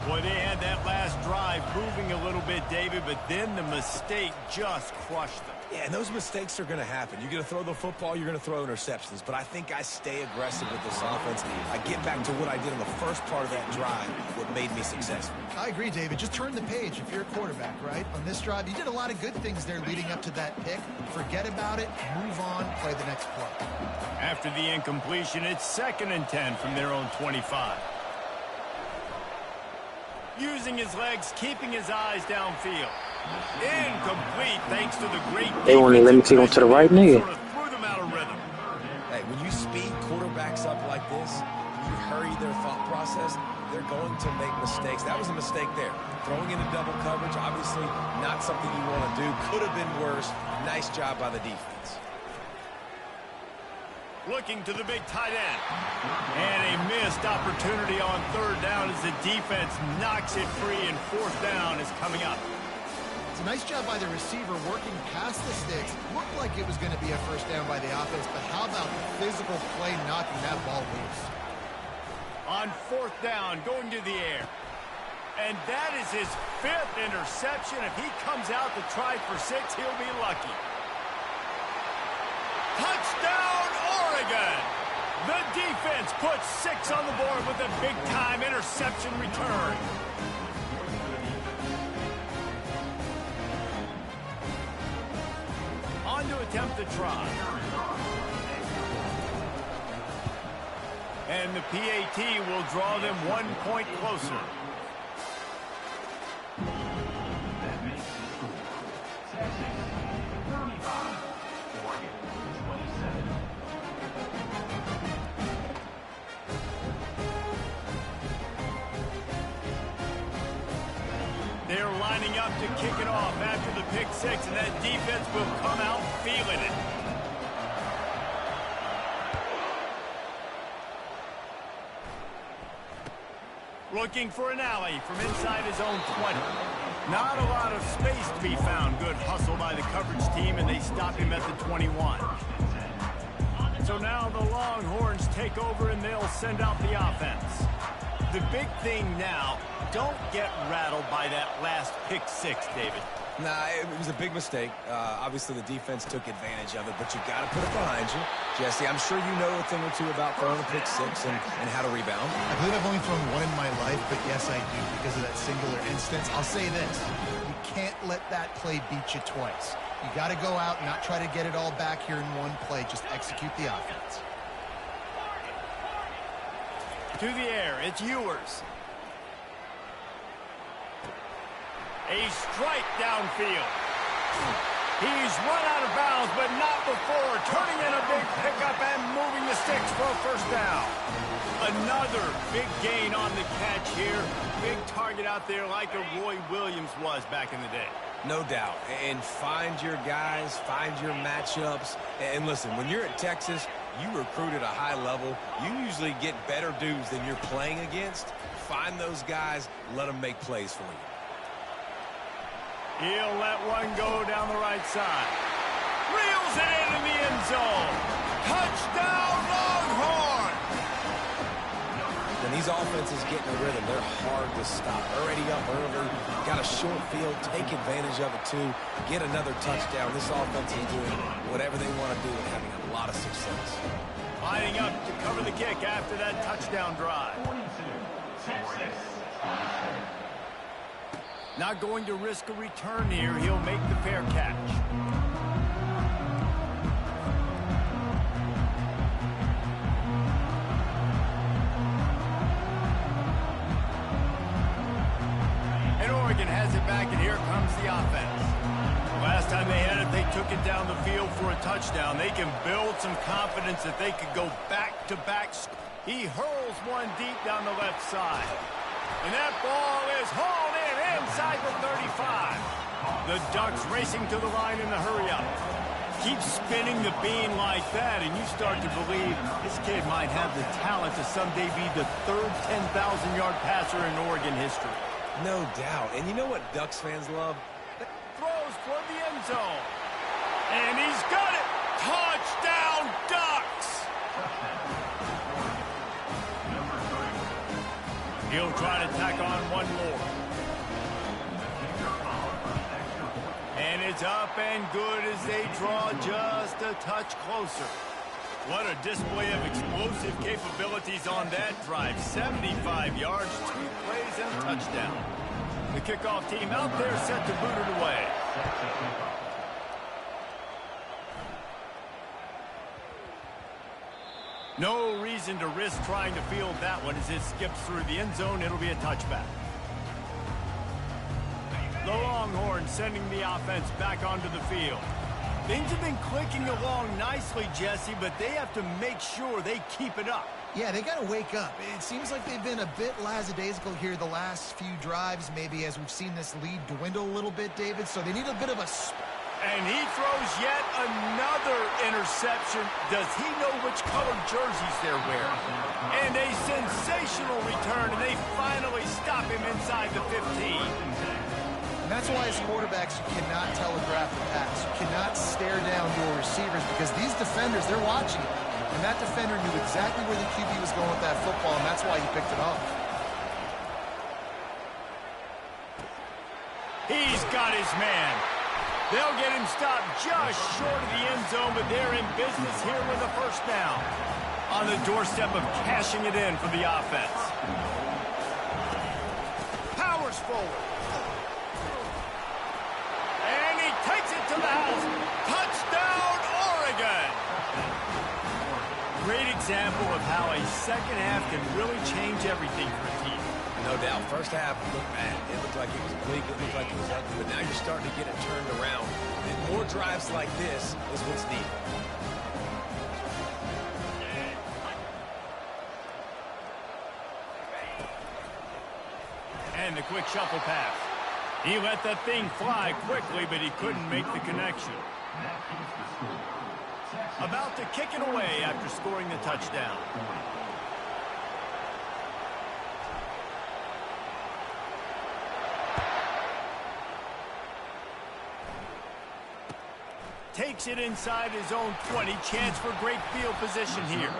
Boy, they had that last drive moving a little bit, David, but then the mistake just crushed them. Yeah, and those mistakes are going to happen. You're going to throw the football, you're going to throw interceptions. But I think I stay aggressive with this offense. I get back to what I did in the first part of that drive, what made me successful. I agree, David. Just turn the page if you're a quarterback, right? On this drive, you did a lot of good things there leading up to that pick. Forget about it, move on, play the next play. After the incompletion, it's 2nd and 10 from their own 25. Using his legs, keeping his eyes downfield. Incomplete thanks to the great They won't even let me take them to the right, nigga. Sort of threw them out of rhythm. Hey, when you speed quarterbacks up like this, you hurry their thought process, they're going to make mistakes. That was a mistake there. Throwing into double coverage, obviously not something you want to do. Could have been worse. Nice job by the defense. Looking to the big tight end. And a missed opportunity on 3rd down as the defense knocks it free, and 4th down is coming up. It's a nice job by the receiver working past the sticks. Looked like it was going to be a 1st down by the offense, but how about the physical play knocking that ball loose? On 4th down, going to the air. And that is his 5th interception. If he comes out to try for 6, he'll be lucky. Touchdown, Oregon! The defense puts 6 on the board with a big-time interception return. On to attempt the try. And the PAT will draw them 1 point closer. That makes the score. Texas 35, Oregon 27. They're lining up to kick it off after the pick 6, and that defense will come out feeling it. Looking for an alley from inside his own 20. Not a lot of space to be found. Good hustle by the coverage team, and they stop him at the 21. So now the Longhorns take over, and they'll send out the offense. The big thing now, don't get rattled by that last pick 6, David. Nah, it was a big mistake. Obviously, the defense took advantage of it, but you got to put it behind you. Jesse, I'm sure you know a thing or two about throwing a pick 6 and how to rebound. I believe I've only thrown one in my life, but yes, I do because of that singular instance. I'll say this. You can't let that play beat you twice. You got to go out and not try to get it all back here in one play. Just execute the offense. To the air, it's Ewers. A strike downfield. He's run out of bounds, but not before turning in a big pickup and moving the sticks for a 1st down. Another big gain on the catch here. Big target out there like a Roy Williams was back in the day. No doubt. And find your guys, find your matchups. And listen, when you're at Texas, you recruit at a high level. You usually get better dudes than you're playing against. Find those guys, let them make plays for you. He'll let one go down the right side. Reels it in the end zone. Touchdown, Longhorn! When these offenses get in a rhythm, they're hard to stop. Already up early, got a short field, take advantage of it too, get another touchdown. This offense is doing whatever they want to do and having a lot of success. Lining up to cover the kick after that touchdown drive. 42, Texas 27. Not going to risk a return here. He'll make the fair catch. And Oregon has it back, and here comes the offense. Last time they had it, they took it down the field for a touchdown. They can build some confidence that they could go back-to-back. He hurls one deep down the left side. And that ball is hauled in inside the 35. The Ducks racing to the line in the hurry-up. Keep spinning the bean like that, and you start to believe this kid might have the talent to someday be the third 10,000-yard passer in Oregon history. No doubt. And you know what Ducks fans love? Throws for the end zone. And he's got it. Touchdown, Ducks! He'll try to tack on one more. And it's up and good as they draw just a touch closer. What a display of explosive capabilities on that drive. 75 yards, 2 plays, and a touchdown. The kickoff team out there set to boot it away. No reason to risk trying to field that one as it skips through the end zone. It'll be a touchback. The Longhorns sending the offense back onto the field. Things have been clicking along nicely, Jesse, but they have to make sure they keep it up. Yeah, they got to wake up. It seems like they've been a bit lackadaisical here the last few drives, maybe as we've seen this lead dwindle a little bit, David. So they need a bit of a... And he throws yet another interception. Does he know which colored jerseys they're wearing? And a sensational return, and they finally stop him inside the 15. And that's why as quarterbacks, you cannot telegraph the pass. You cannot stare down your receivers because these defenders, they're watching it. And that defender knew exactly where the QB was going with that football, and that's why he picked it off. He's got his man. They'll get him stopped just short of the end zone, but they're in business here with a first down. On the doorstep of cashing it in for the offense. Powers forward. And he takes it to the house. Touchdown, Oregon! Great example of how a second half can really change everything for a team. No doubt. First half looked bad. It looked like it was bleak. It looked like it was ugly. But now you're starting to get it turned around. And more drives like this is what's needed. And the quick shuffle pass. He let that thing fly quickly, but he couldn't make the connection. About to kick it away after scoring the touchdown. Takes it inside his own 20. Chance for great field position here.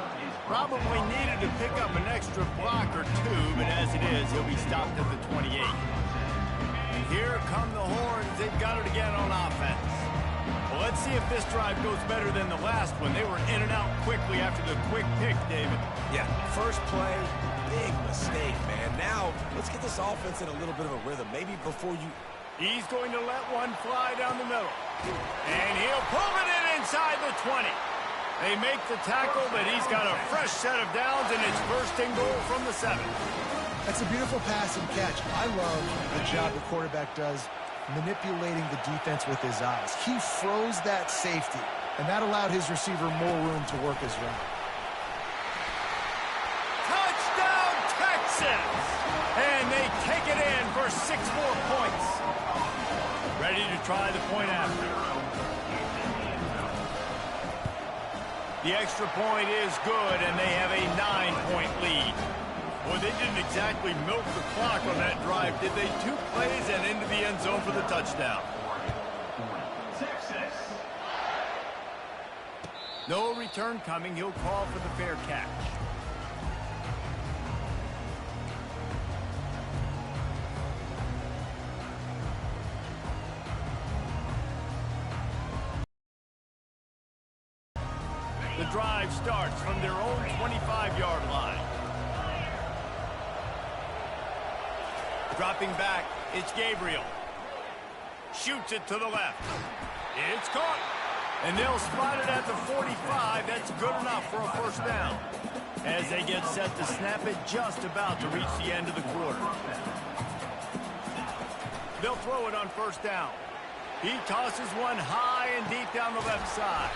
Probably needed to pick up an extra block or two, but as it is, he'll be stopped at the 28. Here come the Horns. They've got it again on offense. Well, let's see if this drive goes better than the last one. They were in and out quickly after the quick pick, David. Yeah, first play, big mistake, man. Now, let's get this offense in a little bit of a rhythm. Maybe before you... He's going to let one fly down the middle. And he'll pull it in inside the 20. They make the tackle, but he's got a fresh set of downs, and it's first and goal from the 7. That's a beautiful pass and catch. I love the job the quarterback does manipulating the defense with his eyes. He froze that safety, and that allowed his receiver more room to work his route. Touchdown, Texas! And they take it in for 6 more points. Ready to try the point after. The extra point is good, and they have a 9-point lead. Well, they didn't exactly milk the clock on that drive, did they? 2 plays and into the end zone for the touchdown. No return coming. He'll call for the fair catch. The drive starts from their own 25-yard line. Dropping back, it's Gabriel. Shoots it to the left. It's caught. And they'll spot it at the 45. That's good enough for a first down. As they get set to snap it, just about to reach the end of the quarter. They'll throw it on first down. He tosses one high and deep down the left side.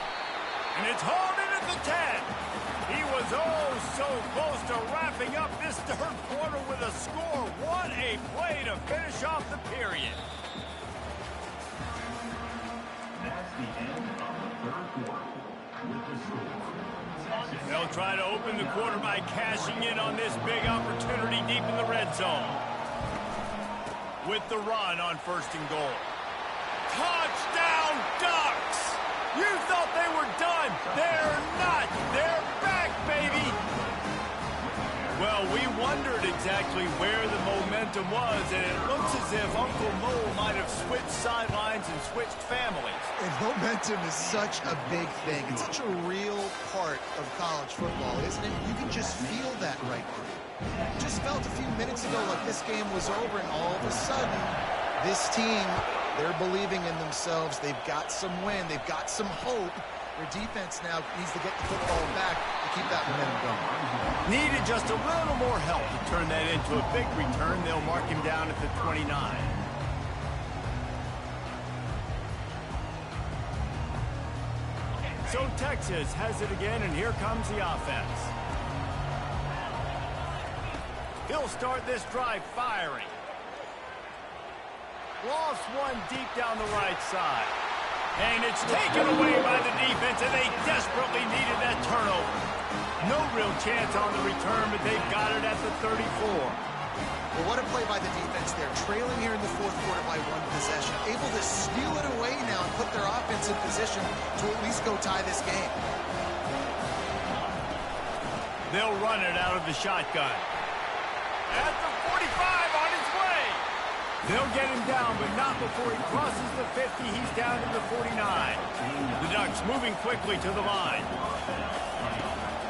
And it's hauled in at the 10. He was oh so close to wrapping up this third quarter with a score. What a play to finish off the period. That's the end of the third quarter. With the score, They'll try to open the quarter by cashing in on this big opportunity deep in the red zone. With the run on first and goal. Touchdown Ducks! You thought they were done. They're not. They're back, baby. Well, we wondered exactly where the momentum was, and it looks as if Uncle Mo might have switched sidelines and switched families. And momentum is such a big thing. It's such a real part of college football, isn't it? You can just feel that right now. Just felt a few minutes ago like this game was over, and all of a sudden, this team, they're believing in themselves. They've got some win. They've got some hope. Their defense now needs to get the football back to keep that momentum going. Needed just a little more help to turn that into a big return. They'll mark him down at the 29. So Texas has it again, and here comes the offense. He'll start this drive firing. Lost one deep down the right side. And it's taken away by the defense, and they desperately needed that turnover. No real chance on the return, but they've got it at the 34. Well, what a play by the defense there. Trailing here in the fourth quarter by one possession. Able to steal it away now and put their offense in position to at least go tie this game. They'll run it out of the shotgun. At the 45 on his way. They'll get him down, but not before he crosses the 50. He's down to the 49. The Ducks moving quickly to the line.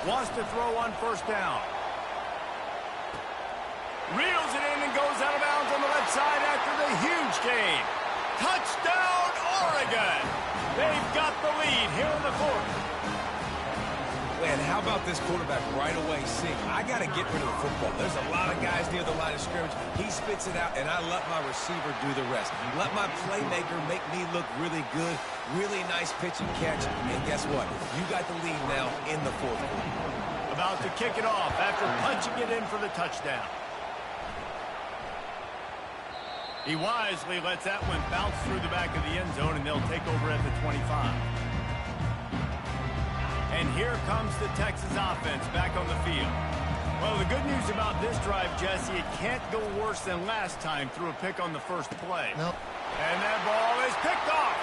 Wants to throw on first down. Reels it in and goes out of bounds on the left side after the huge gain. Touchdown, Oregon! They've got the lead here in the fourth. Man, how about this quarterback right away seeing, I got to get rid of the football. There's a lot of guys near the line of scrimmage. He spits it out, and I let my receiver do the rest. Let my playmaker make me look really good. Really nice pitch and catch. And guess what? You got the lead now in the fourth quarter. About to kick it off after punching it in for the touchdown. He wisely lets that one bounce through the back of the end zone, and they'll take over at the 25. And here comes the Texas offense back on the field. Well, the good news about this drive, Jesse, it can't go worse than last time through a pick on the first play. Nope. And that ball is picked off.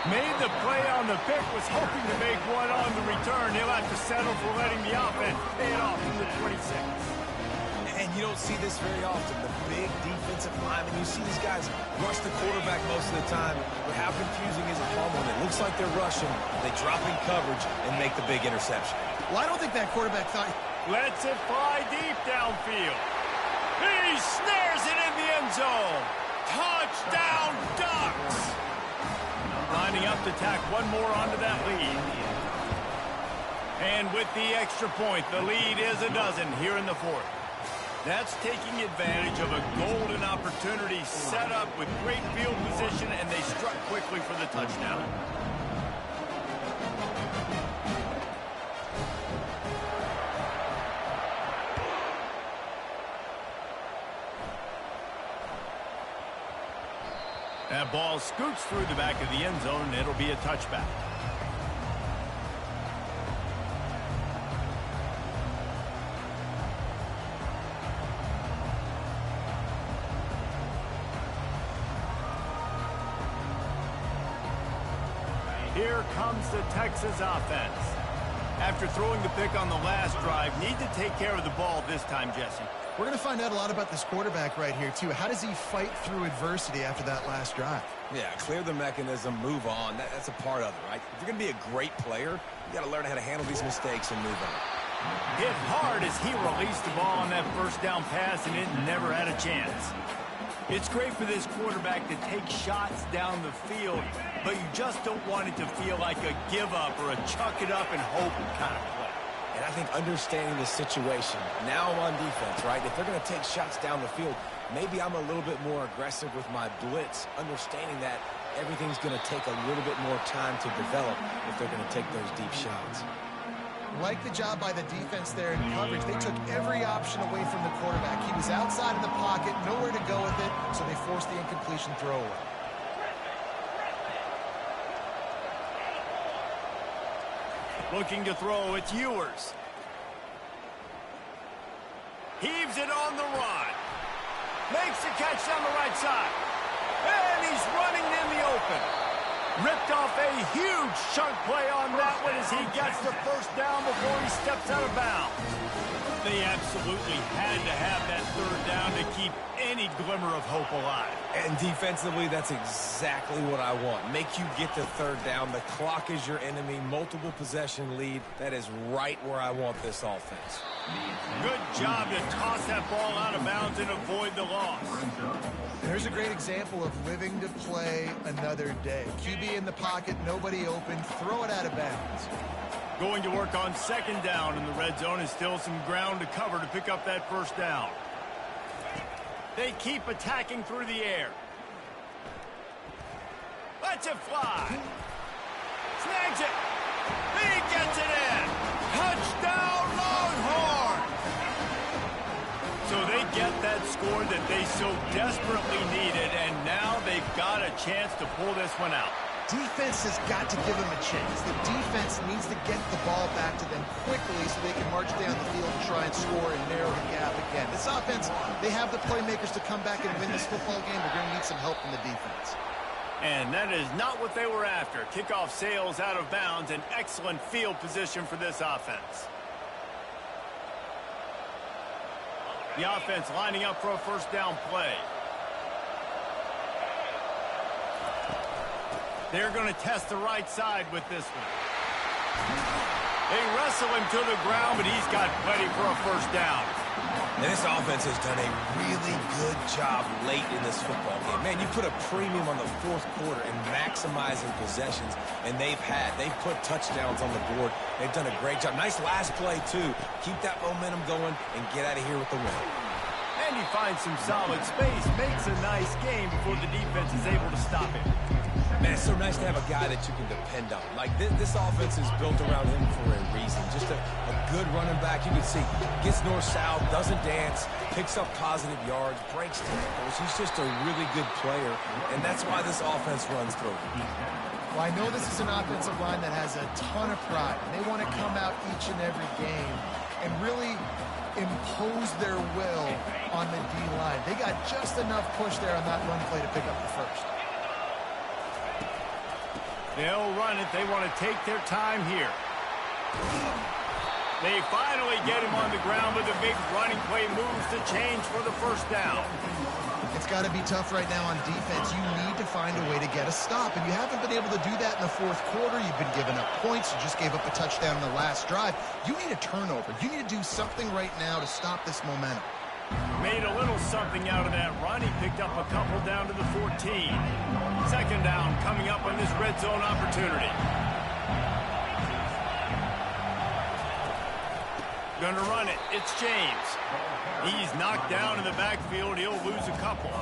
Made the play on the pick, was hoping to make one on the return. He'll have to settle for letting the offense pay it off from the 26. And you don't see this very often. The big defensive linemen, you see these guys rush the quarterback most of the time. But how confusing is it home when it looks like they're rushing, they drop in coverage and make the big interception? Well, I don't think that quarterback thought... Lets it fly deep downfield. He snares it in the end zone. Touchdown, Ducks! Lining up to tack one more onto that lead. And with the extra point, the lead is a dozen here in the fourth. That's taking advantage of a golden opportunity set up with great field position, and they struck quickly for the touchdown. That ball scoots through the back of the end zone, and it'll be a touchback. Here comes the Texas offense. After throwing the pick on the last drive, need to take care of the ball this time, Jesse. We're going to find out a lot about this quarterback right here, too. How does he fight through adversity after that last drive? Yeah, clear the mechanism, move on. That's a part of it, right? If you're going to be a great player, you got to learn how to handle these mistakes and move on. Hit hard as he released the ball on that first down pass, and it never had a chance. It's great for this quarterback to take shots down the field, but you just don't want it to feel like a give-up or a chuck-it-up and hope kind of play. And I think understanding the situation, now I'm on defense, right? If they're going to take shots down the field, maybe I'm a little bit more aggressive with my blitz, understanding that everything's going to take a little bit more time to develop if they're going to take those deep shots. Like the job by the defense there in coverage. They took every option away from the quarterback. He was outside of the pocket, nowhere to go with it, so they forced the incompletion throw away. Looking to throw, it's Ewers. Heaves it on the run. Makes the catch down the right side. And he's running in the open. Ripped off a huge chunk play on that one as he gets the first down before he steps out of bounds. They absolutely had to have that third down to keep any glimmer of hope alive. And defensively, that's exactly what I want. Make you get the third down. The clock is your enemy. Multiple possession lead. That is right where I want this offense. Good job to toss that ball out of bounds and avoid the loss. There's a great example of living to play another day. QB in the pocket, nobody open, throw it out of bounds. Going to work on second down in the red zone is still some ground to cover to pick up that first down. They keep attacking through the air. Lets it fly. Snags it. He gets it in. Touchdown, Longhorn! So they get that score that they so desperately needed, and now they've got a chance to pull this one out. Defense has got to give them a chance. The defense needs to get the ball back to them quickly so they can march down the field and try and score and narrow the gap again. This offense, they have the playmakers to come back and win this football game. They're going to need some help from the defense. And that is not what they were after. Kickoff sails out of bounds, an excellent field position for this offense. The offense lining up for a first down play. They're going to test the right side with this one. They wrestle him to the ground, but he's got plenty for a first down. And this offense has done a really good job late in this football game. Man, you put a premium on the fourth quarter and maximizing possessions, and they've put touchdowns on the board. They've done a great job. Nice last play, too. Keep that momentum going and get out of here with the win. And he finds some solid space, makes a nice game before the defense is able to stop him. Man, it's so nice to have a guy that you can depend on. Like, this offense is built around him for a reason. Just a good running back. You can see, gets north-south, doesn't dance, picks up positive yards, breaks tackles. He's just a really good player, and that's why this offense runs through him. Well, I know this is an offensive line that has a ton of pride. They want to come out each and every game and really impose their will on the D-line. They got just enough push there on that run play to pick up the first. They'll run it. They want to take their time here. They finally get him on the ground with a big running play moves to change for the first down. It's got to be tough right now on defense. You need to find a way to get a stop, and you haven't been able to do that in the fourth quarter. You've been giving up points. You just gave up a touchdown in the last drive. You need a turnover. You need to do something right now to stop this momentum. Made a little something out of that run. He picked up a couple down to the 14. Second down coming up on this red zone opportunity. Gonna run it. It's James. He's knocked down in the backfield. He'll lose a couple.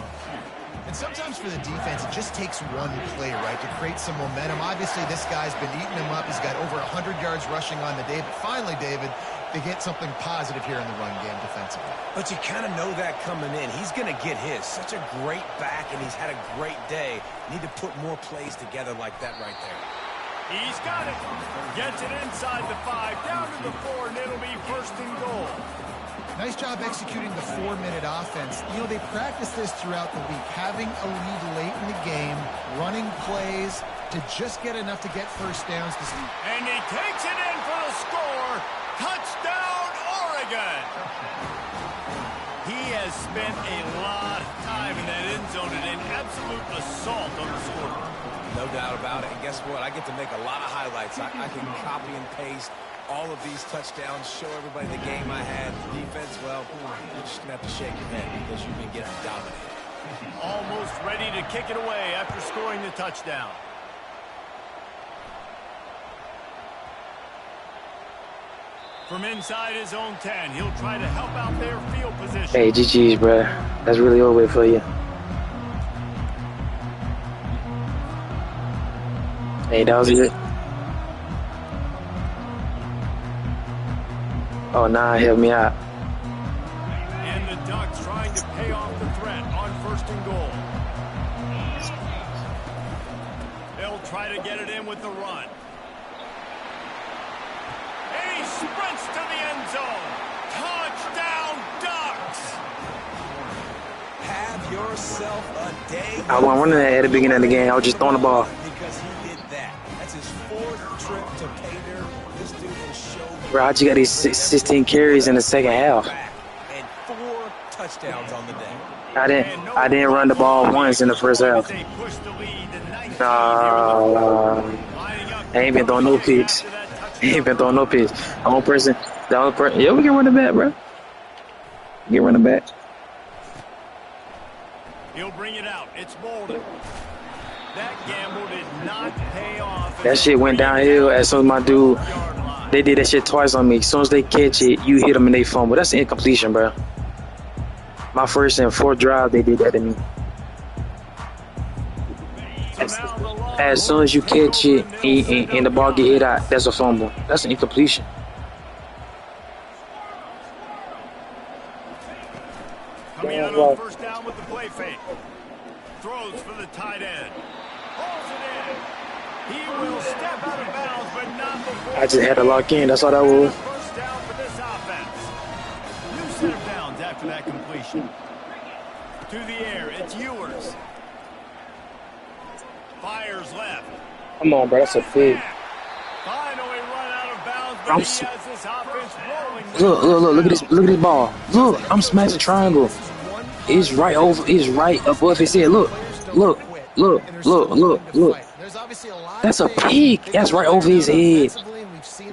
And sometimes for the defense, it just takes one play, right, to create some momentum. Obviously, this guy's been eating him up. He's got over 100 yards rushing on the day. But finally, David, they get something positive here in the run game defensively. But you kind of know that coming in. He's going to get his. Such a great back, and he's had a great day. Need to put more plays together like that right there. He's got it. Gets it inside the 5, down to the 4, and it'll be first and goal. Nice job executing the 4-minute offense. You know, they practice this throughout the week, having a lead late in the game, running plays to just get enough to get first downs. And he takes it in for the score. Touchdown, Oregon. He has spent a lot of time in that end zone and an absolute assault on the scoreboard. No doubt about it. And guess what? I get to make a lot of highlights. I can copy and paste all of these touchdowns, show everybody the game I had. Defense, well, you're just going to have to shake your head because you've been getting dominated. Almost ready to kick it away after scoring the touchdown. From inside his own 10, he'll try to help out their field position. Hey, GG's, bro. That's really over for you. Hey, that was it. Oh, nah, help me out. And the Ducks trying to pay off the threat on 1st and goal. They'll try to get it in with the run. And he sprints to the end zone. Touchdown, Ducks! Have yourself a day. I wasn't running that at the beginning of the game. I was just throwing the ball. Because he did that. That's his 4th trip to pay dirt. This dude will show you. Bro, how'd you got these 16 carries in the second half? And 4 touchdowns on the day. I didn't run the ball once in the first half. Nah, I ain't been throwing no picks. Ain't been throwing no picks. The only person, yeah, we can run it back, bro. We can run it back. He'll bring it out. It's Bolden. That gamble did not pay off. That shit went downhill as soon as my dude, they did that shit twice on me. As soon as they catch it, you hit them and they fumble. That's incompletion, bro. My 1st and 4th drive, they did that to me. As soon as you catch it and the ball get hit out, that's a fumble. That's an incompletion. Coming out on 1st down with the play fake. Throws for the tight end. Holds it in. He will step out of bounds, but not before. I just had to lock in. That's all that was. 1st down for this offense. New set of downs after that completion. To the air, it's Ewers. Fires left. Come on, bro. That's a pig. Finally run out of bounds, but he has this offense rolling. Look at this ball. Look, I'm smashing triangle. It's right above his head. Look. That's a pick. That's right over his head.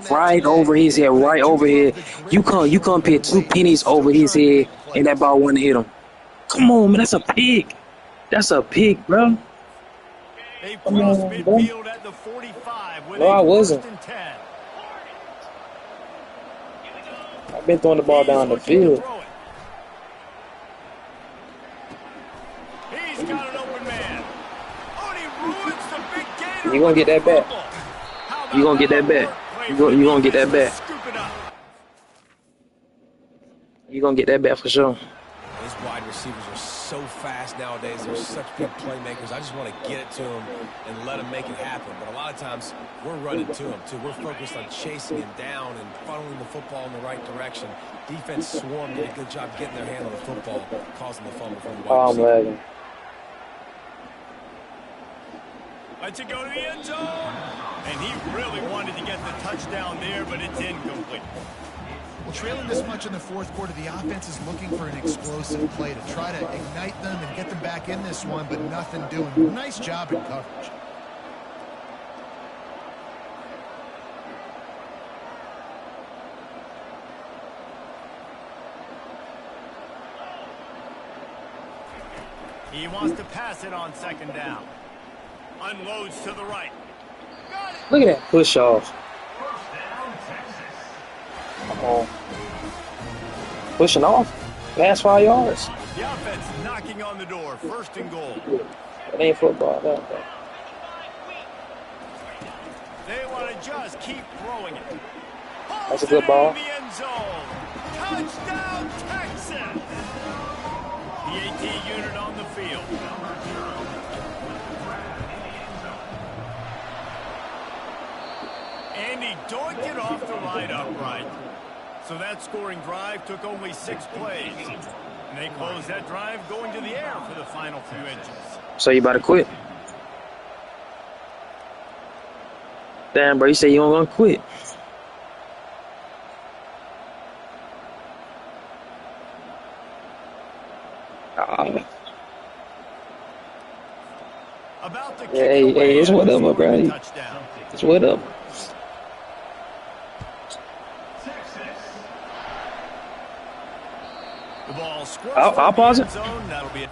Right over his head. Right over here. You come put 2 pennies over his head, and that ball wouldn't hit him. Come on, man. That's a pick. That's a pick, bro. They cross midfield at the 45 with No, I a wasn't. 1st and 10. I've been throwing the ball down the field. He's got an open man. Oh, and he ruins the big gator. You gonna get that back. You gonna get that back. You gonna get that back. Scoop it up. You gonna get that back for sure. These wide receivers are so fast nowadays. They're such big playmakers. I just want to get it to them and let them make it happen. But a lot of times, we're running to them, too. We're focused on chasing him down and funneling the football in the right direction. Defense swarm did a good job getting their hand on the football, causing the fumble from the wide Oh, receiver. man. Lets it go to the end zone. And he really wanted to get the touchdown there, but it's incomplete. Well, trailing this much in the 4th quarter, the offense is looking for an explosive play to try to ignite them and get them back in this one, but nothing doing. Nice job in coverage. He wants to pass it on 2nd down. Unloads to the right. Got it. Look at that push off. Come on. Pushing off. Last 5 yards. The offense knocking on the door. 1st and goal. It ain't football. No. They want to just keep throwing it. That's a good ball. In the end zone. Touchdown, Texas. The AT unit on the field. And he doinked it off the right upright. So that scoring drive took only 6 plays. And they closed that drive going to the air for the final few inches. So you about to quit? Damn, bro, you say you don't gonna quit. About to kick Hey, away it's whatever, and bro. touchdown. It's whatever. squirts I'll toward the pause end it. zone, that'll be it.